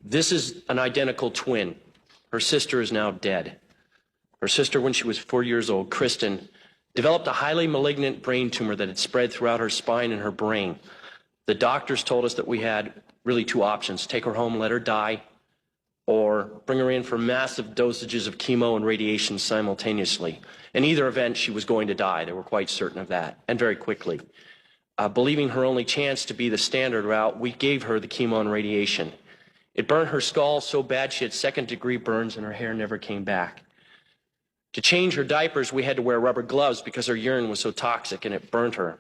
This is an identical twin. Her sister is now dead. Her sister, when she was 4 years old, Kristen, developed a highly malignant brain tumor that had spread throughout her spine and her brain. The doctors told us that we had really two options: take her home, let her die, or bring her in for massive dosages of chemo and radiation simultaneously. In either event, she was going to die. They were quite certain of that, and very quickly. Believing her only chance to be the standard route, we gave her the chemo and radiation. It burned her skull so bad she had second-degree burns and her hair never came back. To change her diapers, we had to wear rubber gloves because her urine was so toxic and it burned her.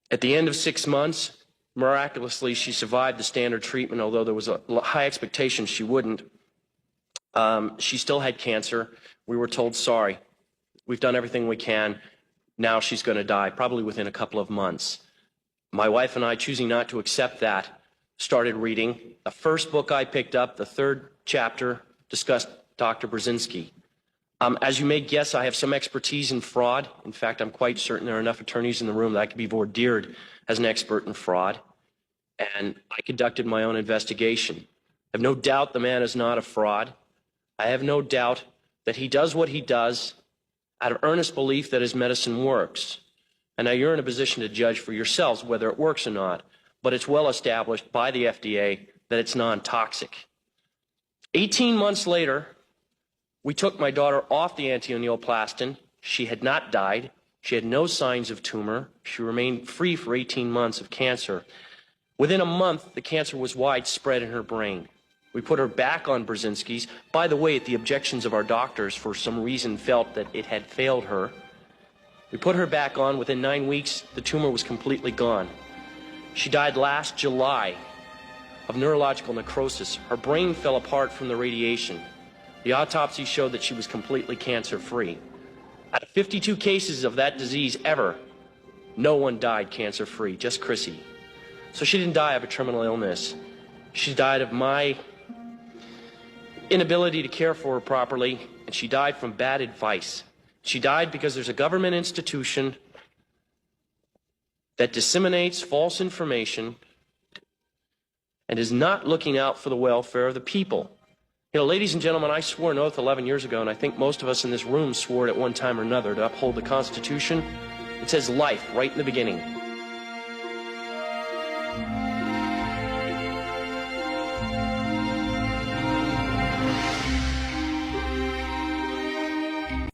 At the end of 6 months, miraculously, she survived the standard treatment, although there was a high expectation she wouldn't. She still had cancer. We were told, sorry, we've done everything we can. Now she's going to die, probably within a couple of months. My wife and I, choosing not to accept that, started reading. The first book I picked up, the third chapter, discussed Dr. Burzynski. As you may guess, I have some expertise in fraud. In fact, I'm quite certain there are enough attorneys in the room that I could be vordeered as an expert in fraud. And I conducted my own investigation. I have no doubt the man is not a fraud. I have no doubt that he does what he does out of earnest belief that his medicine works. And now you're in a position to judge for yourselves whether it works or not. But it's well established by the FDA that it's non-toxic. 18 months later, we took my daughter off the anti-neoplastin. She had not died. She had no signs of tumor. She remained free for 18 months of cancer. Within a month, the cancer was widespread in her brain. We put her back on Burzynski's. By the way, at the objections of our doctors, for some reason felt that it had failed her. We put her back on. Within 9 weeks, the tumor was completely gone. She died last July of neurological necrosis. Her brain fell apart from the radiation. The autopsy showed that she was completely cancer-free. Out of 52 cases of that disease ever, no one died cancer-free, just Chrissy. So she didn't die of a terminal illness. She died of my inability to care for her properly, and she died from bad advice. She died because there's a government institution that disseminates false information and is not looking out for the welfare of the people. You know, ladies and gentlemen, I swore an oath 11 years ago, and I think most of us in this room swore it at one time or another, to uphold the Constitution. It says life right in the beginning.